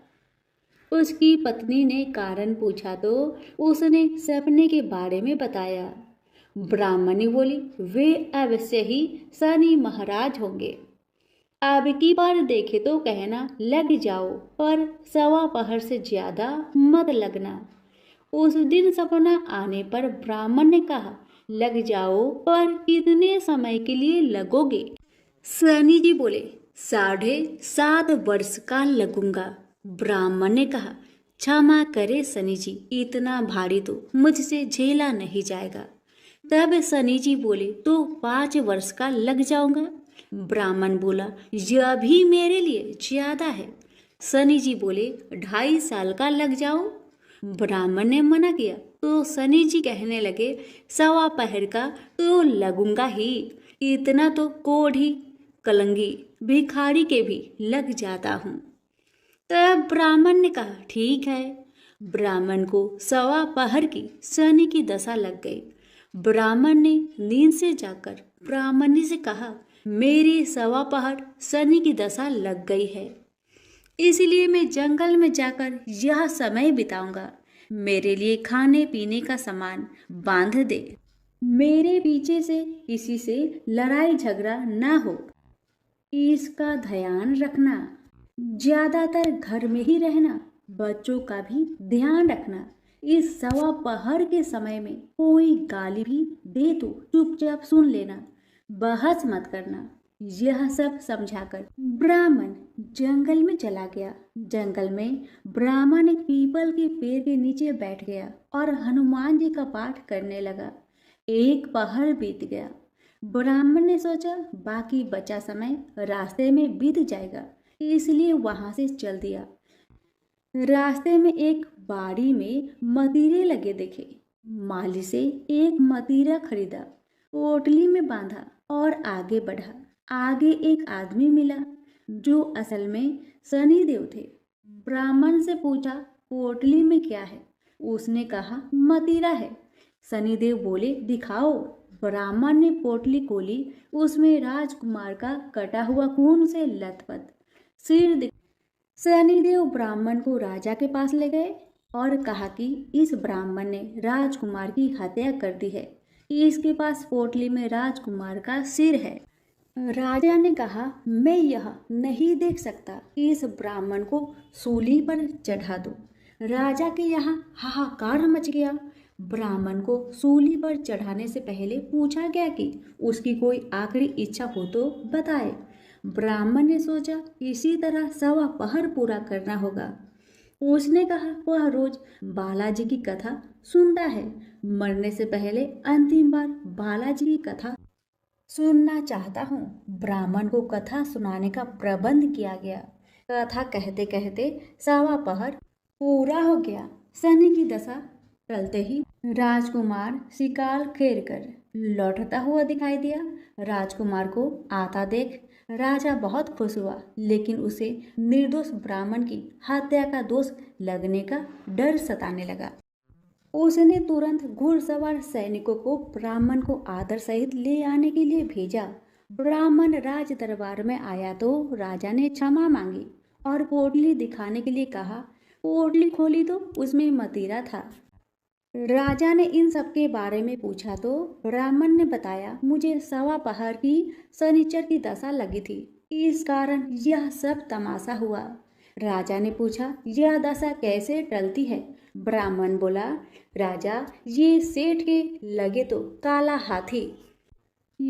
उसकी पत्नी ने कारण पूछा तो उसने सपने के बारे में बताया। ब्राह्मणी बोली, वे अवश्य ही शनि महाराज होंगे। अब की बार देखे तो कहना लग जाओ, पर 1.15 पहर से ज्यादा मत लगना। उस दिन सपना आने पर ब्राह्मण ने कहा, लग जाओ, पर कितने समय के लिए लगोगे? शनि जी बोले, 7.5 वर्ष का लगूंगा। ब्राह्मण ने कहा, क्षमा करे शनि जी, इतना भारी तो मुझसे झेला नहीं जाएगा। तब शनि जी बोले, तो 5 वर्ष का लग जाऊंगा। ब्राह्मण बोला, यह भी मेरे लिए ज्यादा है। शनि जी बोले, 2.5 साल का लग जाओ। ब्राह्मण ने मना किया तो शनि जी कहने लगे, 1.25 पहर का तो लगूंगा ही, इतना तो कोढ़ी, कलंगी, भिखारी के भी लग जाता हूँ। तब ब्राह्मण ने कहा, ठीक है। ब्राह्मण को 1.25 पहर की शनि की दशा लग गई। ब्राह्मण ने नींद से जाकर ब्राह्मणी से कहा, मेरी 1.25 पहर शनि की दशा लग गई है, इसलिए मैं जंगल में जाकर यह समय बिताऊंगा। मेरे लिए खाने पीने का सामान बांध दे। मेरे पीछे से किसी से लड़ाई झगड़ा ना हो, इसका ध्यान रखना। ज्यादातर घर में ही रहना, बच्चों का भी ध्यान रखना। इस 1.25 पहर के समय में कोई गाली भी दे तो चुपचाप सुन लेना, बहस मत करना। यह सब समझाकर ब्राह्मण जंगल में चला गया। जंगल में ब्राह्मण एक पीपल के पेड़ के नीचे बैठ गया और हनुमान जी का पाठ करने लगा। 1 पहर बीत गया। ब्राह्मण ने सोचा बाकी बचा समय रास्ते में बीत जाएगा, इसलिए वहां से चल दिया। रास्ते में एक बाड़ी में मदिरे लगे देखे। माली से एक मदिरा खरीदा, पोटली में बांधा और आगे बढ़ा। आगे एक आदमी मिला जो असल में शनिदेव थे। ब्राह्मण से पूछा, पोटली में क्या है? उसने कहा, मदिरा है। शनिदेव बोले, दिखाओ। ब्राह्मण ने पोटली खोली। उसमें राजकुमार का कटा हुआ खून से लथपथ सिर। शनिदेव ब्राह्मण को राजा के पास ले गए और कहा कि इस ब्राह्मण ने राजकुमार की हत्या कर दी है। इसके पास पोटली में राजकुमार का सिर है। राजा ने कहा, मैं यह नहीं देख सकता, इस ब्राह्मण को सूली पर चढ़ा दो। राजा के यहाँ हाहाकार मच गया। ब्राह्मण को सूली पर चढ़ाने से पहले पूछा गया कि उसकी कोई आखिरी इच्छा हो तो बताए। ब्राह्मण ने सोचा, इसी तरह 1.25 पहर पूरा करना होगा। उसने कहा, वह रोज बालाजी की कथा सुनता है। मरने से पहले अंतिम बार बालाजी की कथा सुनना चाहता हूँ। ब्राह्मण को कथा सुनाने का प्रबंध किया गया। कथा कहते कहते 1.25 पहर पूरा हो गया। शनि की दशा टलते ही राजकुमार शिकार खेल कर लौटता हुआ दिखाई दिया। राजकुमार को आता देख राजा बहुत खुश हुआ, लेकिन उसे निर्दोष ब्राह्मण की हत्या का दोष लगने का डर सताने लगा। उसने तुरंत घुड़सवार सैनिकों को ब्राह्मण को आदर सहित ले आने के लिए भेजा। ब्राह्मण राज दरबार में आया तो राजा ने क्षमा मांगी और पोटली दिखाने के लिए कहा। पोटली खोली तो उसमें मदिरा था। राजा ने इन सब के बारे में पूछा तो ब्राह्मण ने बताया, मुझे 1.25 पहर की शनिचर की दशा लगी थी, इस कारण यह सब तमाशा हुआ। राजा ने पूछा, यह दशा कैसे टलती है? ब्राह्मण बोला, राजा, ये सेठ के लगे तो काला हाथी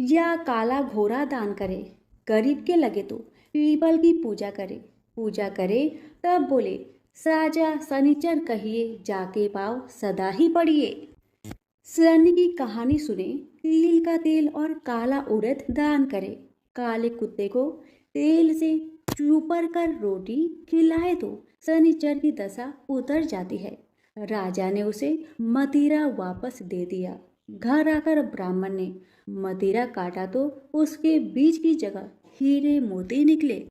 या काला घोड़ा दान करे, गरीब के लगे तो पीपल की पूजा करे। तब बोले, साजा शनिचर कहिए, जाके पाओ सदा ही पढ़िए। शनि की कहानी सुने, तिल का तेल और काला उड़द दान करे, काले कुत्ते को तेल से चूपर कर रोटी खिलाए तो शनिचर की दशा उतर जाती है। राजा ने उसे मदिरा वापस दे दिया। घर आकर ब्राह्मण ने मदिरा काटा तो उसके बीज की जगह हीरे मोती निकले।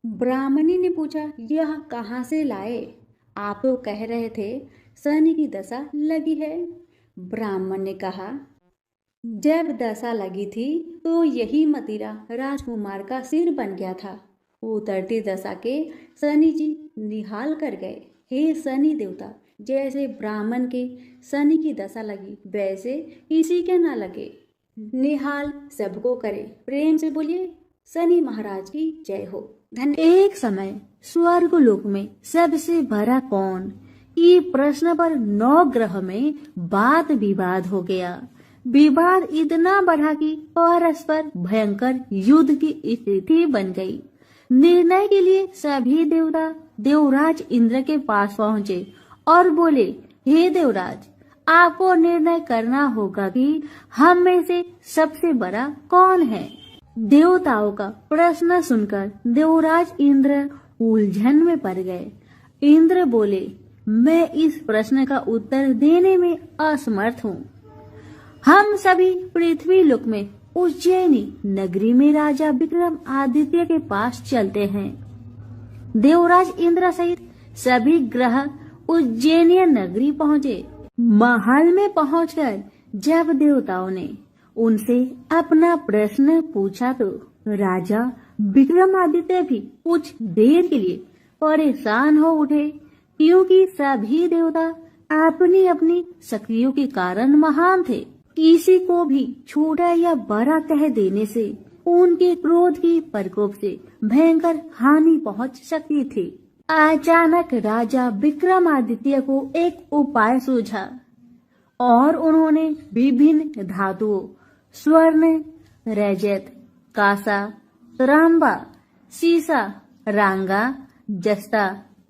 ब्राह्मणी ने पूछा, यह कहाँ से लाए? आप तो कह रहे थे शनि की दशा लगी है। ब्राह्मण ने कहा, जब दशा लगी थी तो यही मदिरा राजकुमार का सिर बन गया था। उतरती दशा के शनि जी निहाल कर गए। हे शनि देवता, जैसे ब्राह्मण के शनि की दशा लगी वैसे किसी के ना लगे। निहाल सबको करे। प्रेम से बोलिए, शनि महाराज की जय हो। एक समय स्वर्गलोक में सबसे बड़ा कौन, ये प्रश्न पर 9 ग्रह में वाद विवाद हो गया। विवाद इतना बढ़ा कि परस्पर भयंकर युद्ध की स्थिति बन गई। निर्णय के लिए सभी देवता देवराज इंद्र के पास पहुँचे और बोले, हे देवराज, आपको निर्णय करना होगा कि हम में से सबसे बड़ा कौन है। देवताओं का प्रश्न सुनकर देवराज इंद्र उलझन में पड़ गए। इंद्र बोले, मैं इस प्रश्न का उत्तर देने में असमर्थ हूँ। हम सभी पृथ्वी लोक में उज्जैनी नगरी में राजा विक्रम आदित्य के पास चलते हैं। देवराज इंद्र सहित सभी ग्रह उज्जैनी नगरी पहुँचे। महल में पहुंचकर जब देवताओं ने उनसे अपना प्रश्न पूछा तो राजा विक्रमादित्य भी कुछ देर के लिए परेशान हो उठे, क्योंकि सभी देवता अपनी अपनी शक्तियों के कारण महान थे। किसी को भी छोटा या बड़ा कह देने से उनके क्रोध की प्रकोप से भयंकर हानि पहुंच सकती थी। अचानक राजा विक्रमादित्य को एक उपाय सूझा और उन्होंने विभिन्न धातुओं स्वर्ण, रजत, कांसा, तांबा, सीसा, रांगा, जस्ता,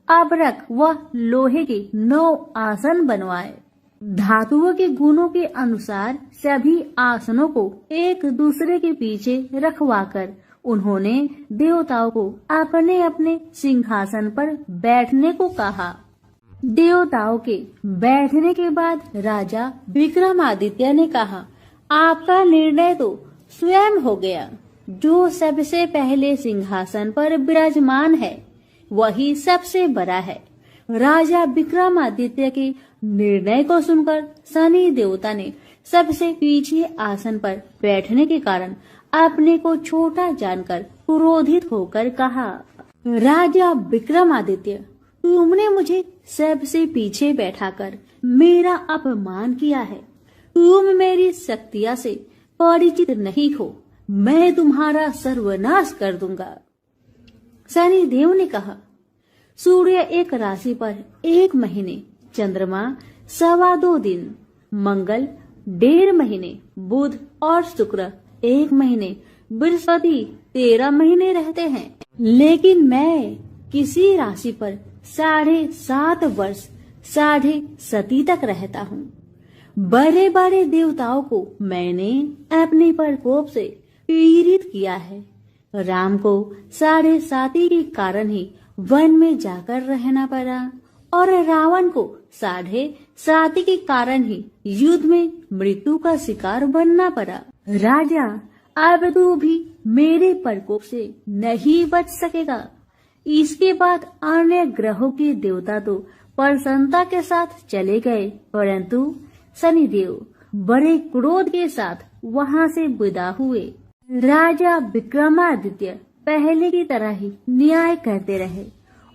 अबरक व लोहे के 9 आसन बनवाए। धातुओं के गुणों के अनुसार सभी आसनों को एक दूसरे के पीछे रखवाकर उन्होंने देवताओं को अपने अपने सिंहासन पर बैठने को कहा। देवताओं के बैठने के बाद राजा विक्रमादित्य ने कहा, आपका निर्णय तो स्वयं हो गया। जो सबसे पहले सिंहासन पर विराजमान है वही सबसे बड़ा है। राजा विक्रमादित्य के निर्णय को सुनकर शनि देवता ने सबसे पीछे आसन पर बैठने के कारण अपने को छोटा जानकर क्रोधित होकर कहा, राजा विक्रमादित्य, तुमने मुझे सबसे पीछे बैठाकर मेरा अपमान किया है। तुम मेरी शक्तियां से परिचित नहीं हो, मैं तुम्हारा सर्वनाश कर दूंगा। शनि देव ने कहा, सूर्य एक राशि पर 1 महीने, चंद्रमा 2.25 दिन, मंगल 1.5 महीने, बुध और शुक्र 1 महीने, बृहस्पति 13 महीने रहते हैं। लेकिन मैं किसी राशि पर 7.5 वर्ष 7.5 तक रहता हूँ। बड़े बड़े देवताओं को मैंने अपने प्रकोप से पीड़ित किया है। राम को 7.5 के कारण ही वन में जाकर रहना पड़ा और रावण को 7.5 के कारण ही युद्ध में मृत्यु का शिकार बनना पड़ा। राजा, अब तू भी मेरे प्रकोप से नहीं बच सकेगा। इसके बाद अन्य ग्रहों के देवता तो प्रसन्नता के साथ चले गए, परंतु शनिदेव बड़े क्रोध के साथ वहां से विदा हुए। राजा विक्रमादित्य पहले की तरह ही न्याय करते रहे।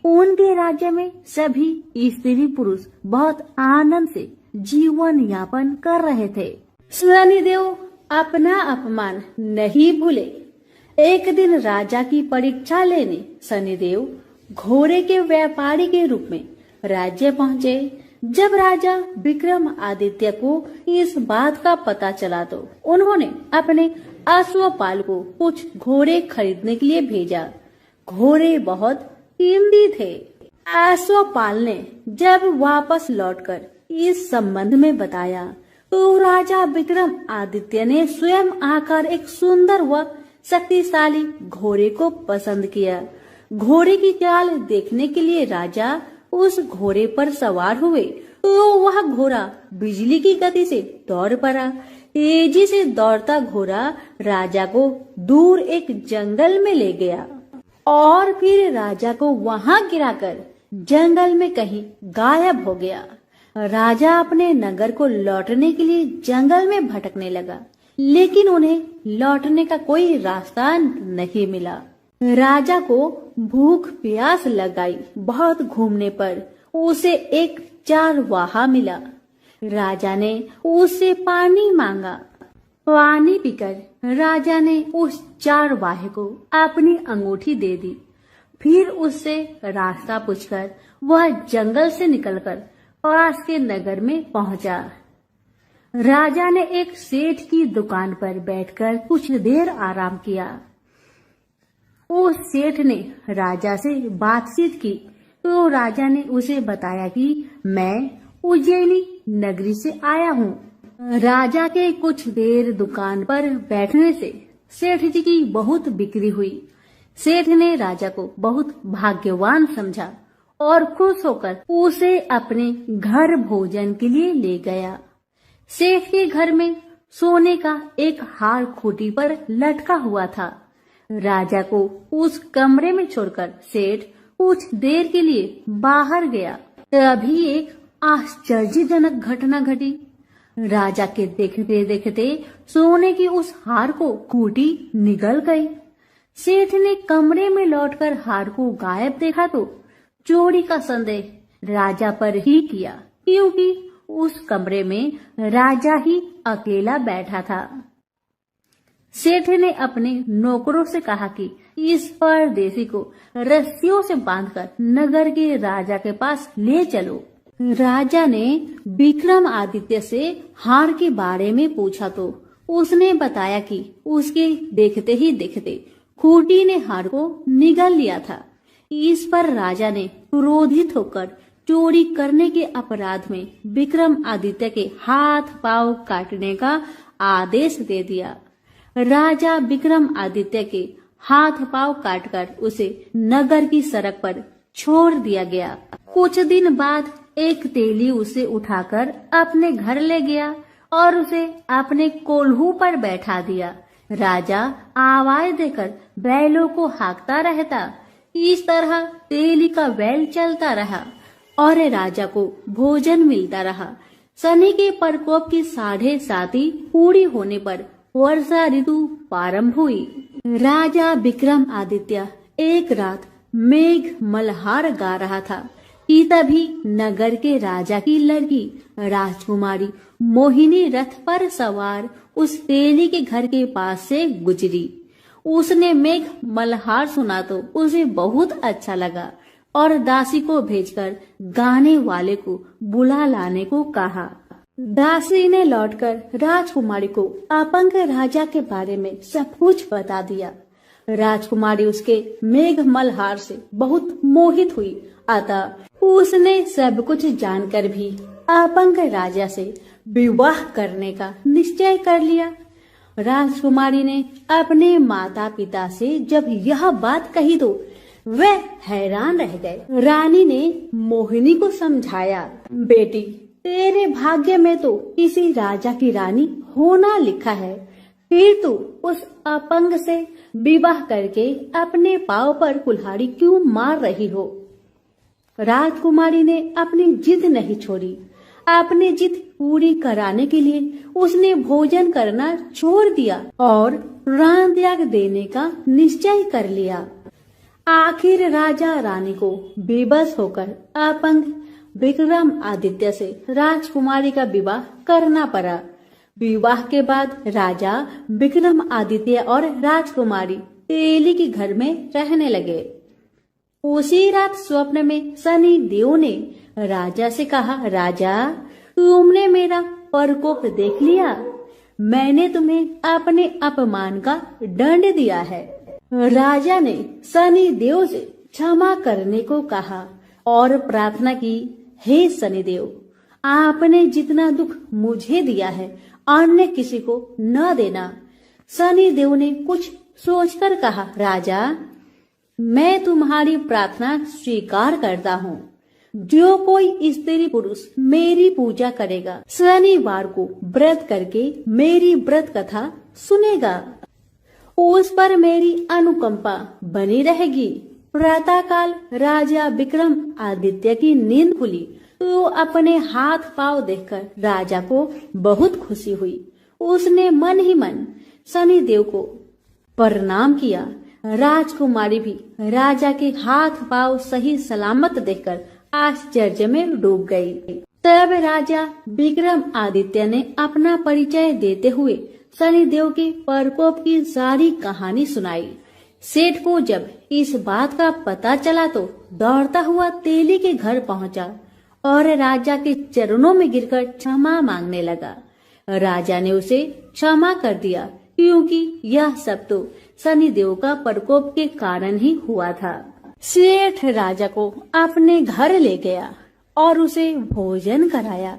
उनके राज्य में सभी स्त्री पुरुष बहुत आनंद से जीवन यापन कर रहे थे। शनिदेव अपना अपमान नहीं भूले। एक दिन राजा की परीक्षा लेने शनिदेव घोड़े के व्यापारी के रूप में राज्य पहुँचे। जब राजा विक्रमादित्य को इस बात का पता चला तो उन्होंने अपने अश्वपाल को कुछ घोड़े खरीदने के लिए भेजा। घोड़े बहुत कीमती थे। अश्वपाल ने जब वापस लौटकर इस संबंध में बताया तो राजा विक्रमादित्य ने स्वयं आकर एक सुंदर व शक्तिशाली घोड़े को पसंद किया। घोड़े की चाल देखने के लिए राजा उस घोड़े पर सवार हुए तो वह घोड़ा बिजली की गति से दौड़ पड़ा। तेजी से दौड़ता घोड़ा राजा को दूर एक जंगल में ले गया और फिर राजा को वहां गिराकर जंगल में कहीं गायब हो गया। राजा अपने नगर को लौटने के लिए जंगल में भटकने लगा, लेकिन उन्हें लौटने का कोई रास्ता नहीं मिला। राजा को भूख प्यास लगाई। बहुत घूमने पर उसे एक चारवाहा मिला। राजा ने उससे पानी मांगा। पानी पीकर राजा ने उस चारवाहे को अपनी अंगूठी दे दी। फिर उससे रास्ता पूछकर वह जंगल से निकलकर पास के नगर में पहुंचा। राजा ने एक सेठ की दुकान पर बैठकर कुछ देर आराम किया। उस सेठ ने राजा से बातचीत की तो राजा ने उसे बताया कि मैं उज्जैनी नगरी से आया हूँ। राजा के कुछ देर दुकान पर बैठने से सेठ जी की बहुत बिक्री हुई। सेठ ने राजा को बहुत भाग्यवान समझा और खुश होकर उसे अपने घर भोजन के लिए ले गया। सेठ के घर में सोने का एक हार खूंटी पर लटका हुआ था। राजा को उस कमरे में छोड़कर सेठ कुछ देर के लिए बाहर गया। तभी एक आश्चर्यजनक घटना घटी। राजा के देखते देखते सोने की उस हार को खूंटी निगल गई। सेठ ने कमरे में लौटकर हार को गायब देखा तो चोरी का संदेह राजा पर ही किया, क्योंकि उस कमरे में राजा ही अकेला बैठा था। सेठ ने अपने नौकरों से कहा कि इस परदेसी को रस्सियों से बांधकर नगर के राजा के पास ले चलो। राजा ने विक्रमादित्य से हार के बारे में पूछा तो उसने बताया कि उसके देखते ही देखते खूंटी ने हार को निगल लिया था। इस पर राजा ने क्रोधित होकर चोरी करने के अपराध में विक्रमादित्य के हाथ पांव काटने का आदेश दे दिया। राजा विक्रमादित्य के हाथ पांव काटकर उसे नगर की सड़क पर छोड़ दिया गया। कुछ दिन बाद एक तेली उसे उठाकर अपने घर ले गया और उसे अपने कोल्हू पर बैठा दिया। राजा आवाज देकर बैलों को हाँकता रहता। इस तरह तेली का बैल चलता रहा और राजा को भोजन मिलता रहा। शनि के प्रकोप की 7.5 पूरी होने पर वर्षा ऋतु प्रारंभ हुई। राजा विक्रमादित्य एक रात मेघ मल्हार गा रहा था कि तभी नगर के राजा की लड़की राजकुमारी मोहिनी रथ पर सवार उस तेली के घर के पास से गुजरी। उसने मेघ मल्हार सुना तो उसे बहुत अच्छा लगा और दासी को भेजकर गाने वाले को बुला लाने को कहा। दासी ने लौटकर राजकुमारी को अपंग राजा के बारे में सब कुछ बता दिया। राजकुमारी उसके मेघ मल्हार से बहुत मोहित हुई, अतः उसने सब कुछ जानकर भी अपंग राजा से विवाह करने का निश्चय कर लिया। राजकुमारी ने अपने माता पिता से जब यह बात कही तो वह हैरान रह गए। रानी ने मोहिनी को समझाया, बेटी तेरे भाग्य में तो किसी राजा की रानी होना लिखा है, फिर तू उस अपंग से विवाह करके अपने पांव पर कुल्हाड़ी क्यों मार रही हो। राजकुमारी ने अपनी जिद नहीं छोड़ी। अपनी जिद पूरी कराने के लिए उसने भोजन करना छोड़ दिया और प्राण त्याग देने का निश्चय कर लिया। आखिर राजा रानी को बेबस होकर अपंग विक्रमादित्य से राजकुमारी का विवाह करना पड़ा। विवाह के बाद राजा विक्रमादित्य और राजकुमारी तेली के घर में रहने लगे। उसी रात स्वप्न में शनि देव ने राजा से कहा, राजा तुमने मेरा प्रकोप देख लिया, मैंने तुम्हें अपने अपमान का दंड दिया है। राजा ने शनि देव से क्षमा करने को कहा और प्रार्थना की, हे शनिदेव आपने जितना दुख मुझे दिया है अन्य किसी को न देना। शनि देव ने कुछ सोचकर कहा, राजा मैं तुम्हारी प्रार्थना स्वीकार करता हूँ। जो कोई स्त्री पुरुष मेरी पूजा करेगा शनिवार को व्रत करके मेरी व्रत कथा सुनेगा, उस पर मेरी अनुकंपा बनी रहेगी। प्रातःकाल राजा विक्रमादित्य की नींद खुली तो अपने हाथ पांव देखकर राजा को बहुत खुशी हुई। उसने मन ही मन शनिदेव को प्रणाम किया। राजकुमारी भी राजा के हाथ पांव सही सलामत देखकर आश्चर्य में डूब गई। तब राजा विक्रमादित्य ने अपना परिचय देते हुए शनिदेव के प्रकोप की सारी कहानी सुनाई। सेठ को जब इस बात का पता चला तो दौड़ता हुआ तेली के घर पहुंचा और राजा के चरणों में गिरकर क्षमा मांगने लगा। राजा ने उसे क्षमा कर दिया क्योंकि यह सब तो शनिदेव का प्रकोप के कारण ही हुआ था। सेठ राजा को अपने घर ले गया और उसे भोजन कराया।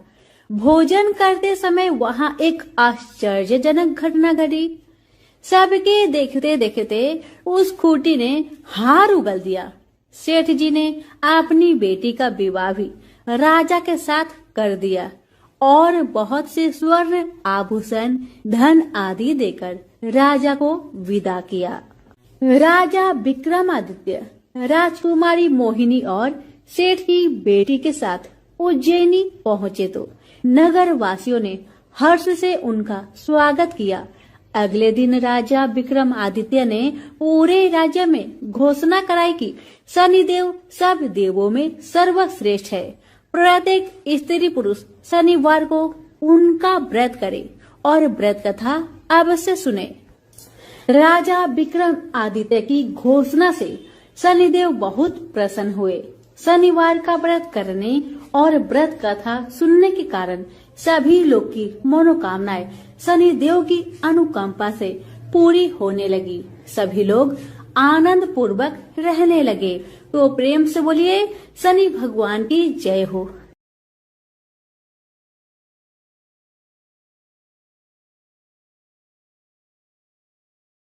भोजन करते समय वहां एक आश्चर्यजनक घटना घटी। सबके देखते देखते उस खूंटी ने हार उगल दिया। सेठ जी ने अपनी बेटी का विवाह भी राजा के साथ कर दिया और बहुत से स्वर्ण आभूषण धन आदि देकर राजा को विदा किया। राजा विक्रमादित्य राजकुमारी मोहिनी और सेठ की बेटी के साथ उज्जैनी पहुँचे तो नगर वासियों ने हर्ष से उनका स्वागत किया। अगले दिन राजा विक्रमादित्य ने पूरे राज्य में घोषणा कराई कि शनिदेव सब देवों में सर्वश्रेष्ठ है। प्रत्येक स्त्री पुरुष शनिवार को उनका व्रत करे और व्रत कथा अवश्य सुने। राजा विक्रमादित्य की घोषणा से शनिदेव बहुत प्रसन्न हुए। शनिवार का व्रत करने और व्रत कथा सुनने के कारण सभी लोग की मनोकामनाएं शनिदेव की अनुकंपा से पूरी होने लगी। सभी लोग आनंद पूर्वक रहने लगे। तो प्रेम से बोलिए शनि भगवान की जय हो।